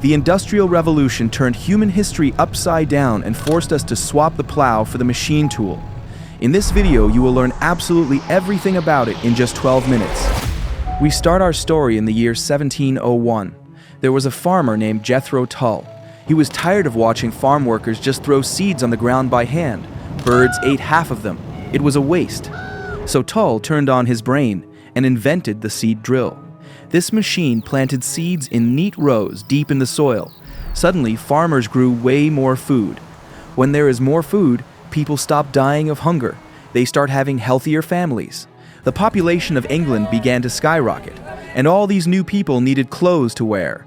The Industrial Revolution turned human history upside down and forced us to swap the plow for the machine tool. In this video, you will learn absolutely everything about it in just 12 minutes. We start our story in the year 1701. There was a farmer named Jethro Tull. He was tired of watching farm workers just throw seeds on the ground by hand. Birds ate half of them. It was a waste. So Tull turned on his brain and invented the seed drill. This machine planted seeds in neat rows deep in the soil. Suddenly, farmers grew way more food. When there is more food, people stop dying of hunger. They start having healthier families. The population of England began to skyrocket, and all these new people needed clothes to wear.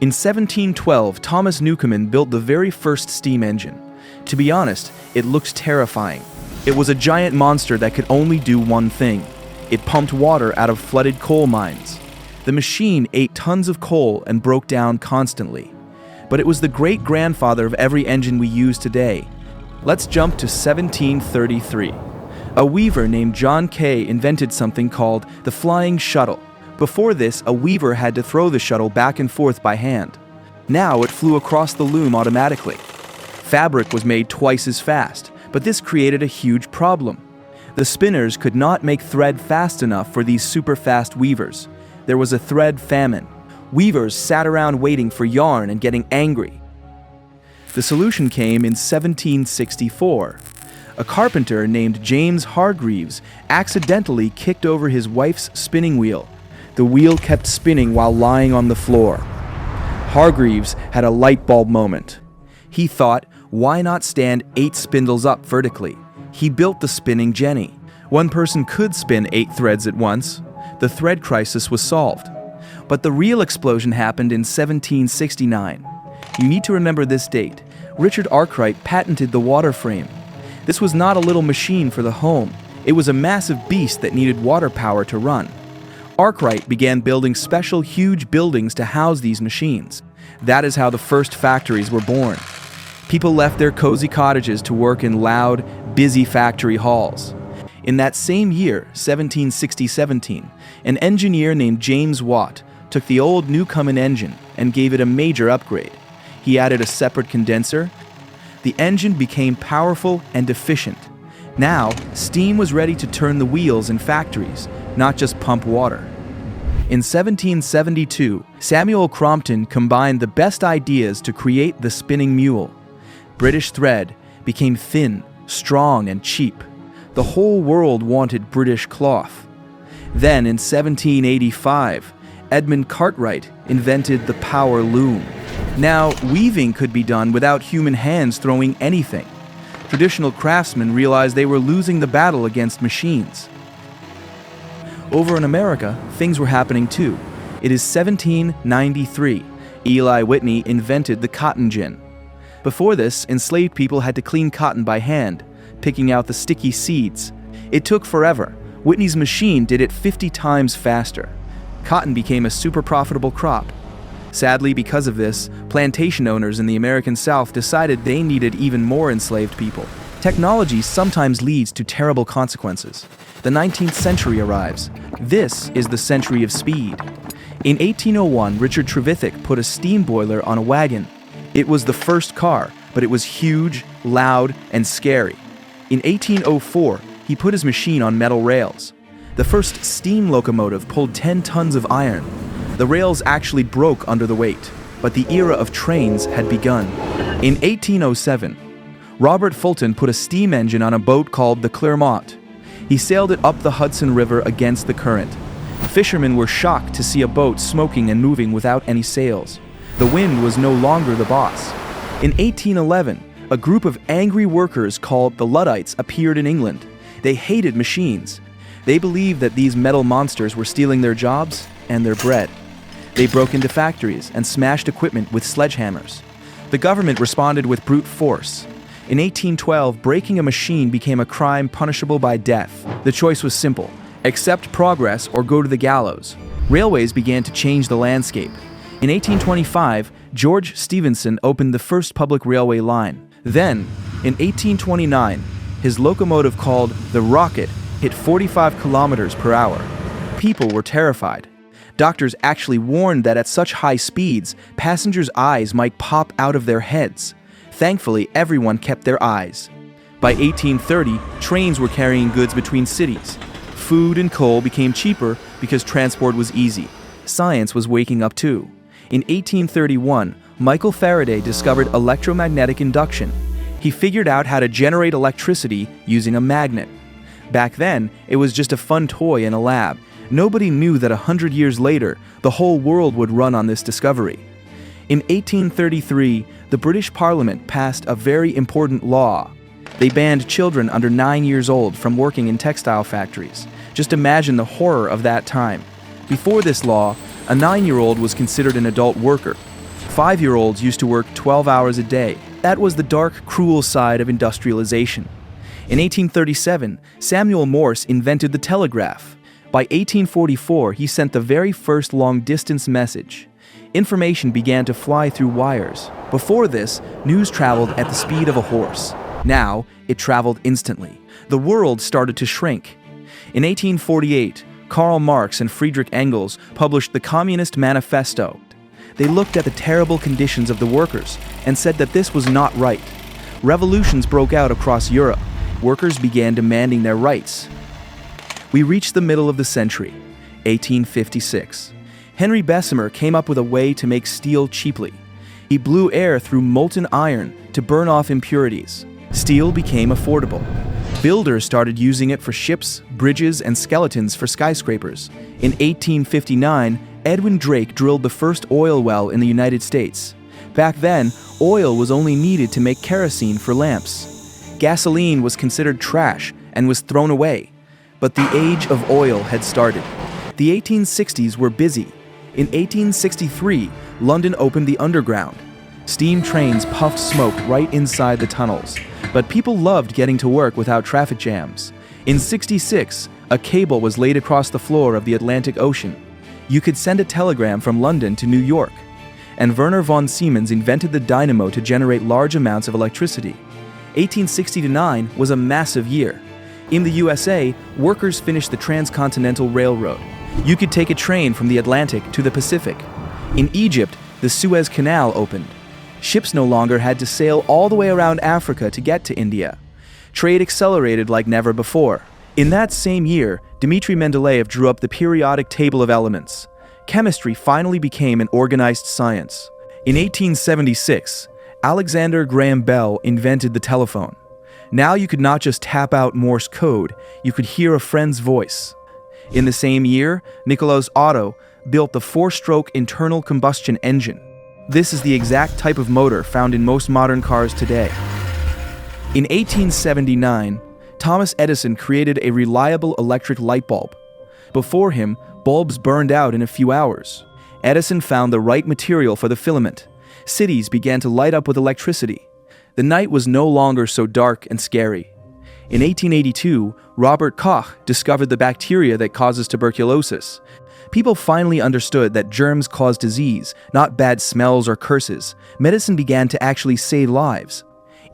In 1712, Thomas Newcomen built the very first steam engine. To be honest, it looked terrifying. It was a giant monster that could only do one thing. It pumped water out of flooded coal mines. The machine ate tons of coal and broke down constantly. But it was the great-grandfather of every engine we use today. Let's jump to 1733. A weaver named John Kay invented something called the flying shuttle. Before this, a weaver had to throw the shuttle back and forth by hand. Now it flew across the loom automatically. Fabric was made twice as fast, but this created a huge problem. The spinners could not make thread fast enough for these super-fast weavers. There was a thread famine. Weavers sat around waiting for yarn and getting angry. The solution came in 1764. A carpenter named James Hargreaves accidentally kicked over his wife's spinning wheel. The wheel kept spinning while lying on the floor. Hargreaves had a light bulb moment. He thought, why not stand 8 spindles up vertically? He built the spinning jenny. One person could spin 8 threads at once. The thread crisis was solved. But the real explosion happened in 1769. You need to remember this date. Richard Arkwright patented the water frame. This was not a little machine for the home. It was a massive beast that needed water power to run. Arkwright began building special huge buildings to house these machines. That is how the first factories were born. People left their cozy cottages to work in loud, busy factory halls. In that same year, 1760-17, an engineer named James Watt took the old Newcomen engine and gave it a major upgrade. He added a separate condenser. The engine became powerful and efficient. Now, steam was ready to turn the wheels in factories, not just pump water. In 1772, Samuel Crompton combined the best ideas to create the spinning mule. British thread became thin, strong, and cheap. The whole world wanted British cloth. Then, in 1785, Edmund Cartwright invented the power loom. Now, weaving could be done without human hands throwing anything. Traditional craftsmen realized they were losing the battle against machines. Over in America, things were happening too. It is 1793. Eli Whitney invented the cotton gin. Before this, enslaved people had to clean cotton by hand, picking out the sticky seeds. It took forever. Whitney's machine did it 50 times faster. Cotton became a super profitable crop. Sadly, because of this, plantation owners in the American South decided they needed even more enslaved people. Technology sometimes leads to terrible consequences. The 19th century arrives. This is the century of speed. In 1801, Richard Trevithick put a steam boiler on a wagon. It was the first car, but it was huge, loud, and scary. In 1804, he put his machine on metal rails. The first steam locomotive pulled 10 tons of iron. The rails actually broke under the weight, but the era of trains had begun. In 1807, Robert Fulton put a steam engine on a boat called the Clermont. He sailed it up the Hudson River against the current. Fishermen were shocked to see a boat smoking and moving without any sails. The wind was no longer the boss. In 1811, a group of angry workers called the Luddites appeared in England. They hated machines. They believed that these metal monsters were stealing their jobs and their bread. They broke into factories and smashed equipment with sledgehammers. The government responded with brute force. In 1812, breaking a machine became a crime punishable by death. The choice was simple: accept progress or go to the gallows. Railways began to change the landscape. In 1825, George Stephenson opened the first public railway line. Then, in 1829, his locomotive called the Rocket hit 45 kilometers per hour. People were terrified. Doctors actually warned that at such high speeds, passengers' eyes might pop out of their heads. Thankfully, everyone kept their eyes. By 1830, trains were carrying goods between cities. Food and coal became cheaper because transport was easy. Science was waking up too. In 1831, Michael Faraday discovered electromagnetic induction. He figured out how to generate electricity using a magnet. Back then, it was just a fun toy in a lab. Nobody knew that 100 years later, the whole world would run on this discovery. In 1833, the British Parliament passed a very important law. They banned children under 9 years old from working in textile factories. Just imagine the horror of that time. Before this law, a 9-year-old was considered an adult worker. 5-year-olds used to work 12 hours a day. That was the dark, cruel side of industrialization. In 1837, Samuel Morse invented the telegraph. By 1844, he sent the very first long-distance message. Information began to fly through wires. Before this, news traveled at the speed of a horse. Now, it traveled instantly. The world started to shrink. In 1848, Karl Marx and Friedrich Engels published the Communist Manifesto. They looked at the terrible conditions of the workers and said that this was not right. Revolutions broke out across Europe. Workers began demanding their rights. We reached the middle of the century, 1856. Henry Bessemer came up with a way to make steel cheaply. He blew air through molten iron to burn off impurities. Steel became affordable. Builders started using it for ships, bridges, and skeletons for skyscrapers. In 1859, Edwin Drake drilled the first oil well in the United States. Back then, oil was only needed to make kerosene for lamps. Gasoline was considered trash and was thrown away. But the age of oil had started. The 1860s were busy. In 1863, London opened the Underground. Steam trains puffed smoke right inside the tunnels. But people loved getting to work without traffic jams. In '66, a cable was laid across the floor of the Atlantic Ocean. You could send a telegram from London to New York. And Werner von Siemens invented the dynamo to generate large amounts of electricity. 1860-9 was a massive year. In the USA, workers finished the Transcontinental Railroad. You could take a train from the Atlantic to the Pacific. In Egypt, the Suez Canal opened. Ships no longer had to sail all the way around Africa to get to India. Trade accelerated like never before. In that same year, Dmitri Mendeleev drew up the periodic table of elements. Chemistry finally became an organized science. In 1876, Alexander Graham Bell invented the telephone. Now you could not just tap out Morse code, you could hear a friend's voice. In the same year, Nicolaus Otto built the 4-stroke internal combustion engine. This is the exact type of motor found in most modern cars today. In 1879, Thomas Edison created a reliable electric light bulb. Before him, bulbs burned out in a few hours. Edison found the right material for the filament. Cities began to light up with electricity. The night was no longer so dark and scary. In 1882, Robert Koch discovered the bacteria that causes tuberculosis. People finally understood that germs cause disease, not bad smells or curses. Medicine began to actually save lives.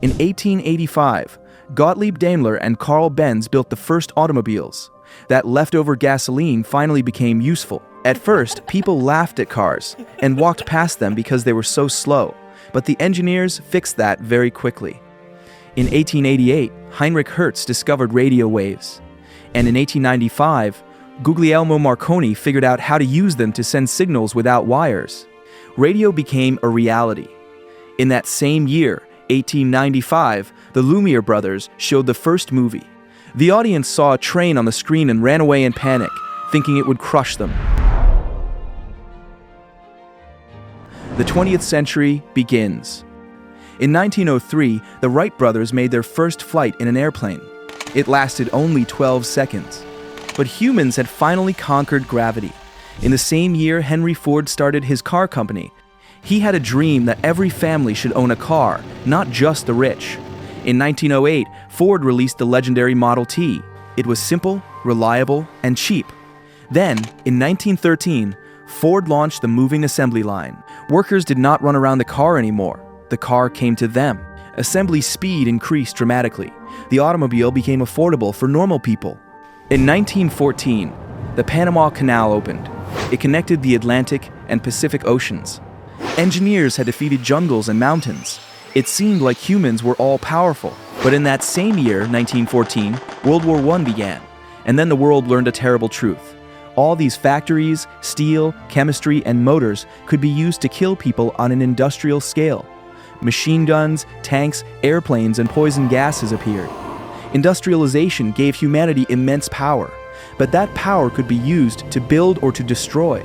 In 1885, Gottlieb Daimler and Carl Benz built the first automobiles. That leftover gasoline finally became useful. At first, people laughed at cars and walked past them because they were so slow. But the engineers fixed that very quickly. In 1888, Heinrich Hertz discovered radio waves. And in 1895, Guglielmo Marconi figured out how to use them to send signals without wires. Radio became a reality. In that same year, 1895, the Lumiere brothers showed the first movie. The audience saw a train on the screen and ran away in panic, thinking it would crush them. The 20th century begins. In 1903, the Wright brothers made their first flight in an airplane. It lasted only 12 seconds. But humans had finally conquered gravity. In the same year, Henry Ford started his car company. He had a dream that every family should own a car, not just the rich. In 1908, Ford released the legendary Model T. It was simple, reliable, and cheap. Then, in 1913, Ford launched the moving assembly line. Workers did not run around the car anymore. The car came to them. Assembly speed increased dramatically. The automobile became affordable for normal people. In 1914, the Panama Canal opened. It connected the Atlantic and Pacific Oceans. Engineers had defeated jungles and mountains. It seemed like humans were all-powerful. But in that same year, 1914, World War I began. And then the world learned a terrible truth. All these factories, steel, chemistry, and motors could be used to kill people on an industrial scale. Machine guns, tanks, airplanes, and poison gases appeared. Industrialization gave humanity immense power, but that power could be used to build or to destroy.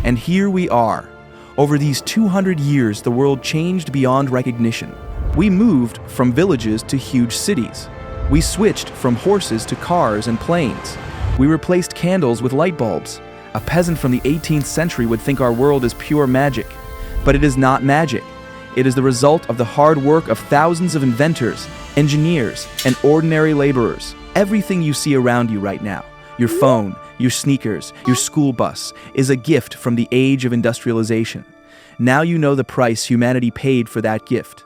And here we are. Over these 200 years, the world changed beyond recognition. We moved from villages to huge cities. We switched from horses to cars and planes. We replaced candles with light bulbs. A peasant from the 18th century would think our world is pure magic. But it is not magic. It is the result of the hard work of thousands of inventors, engineers, and ordinary laborers. Everything you see around you right now, your phone, your sneakers, your school bus, is a gift from the age of industrialization. Now you know the price humanity paid for that gift.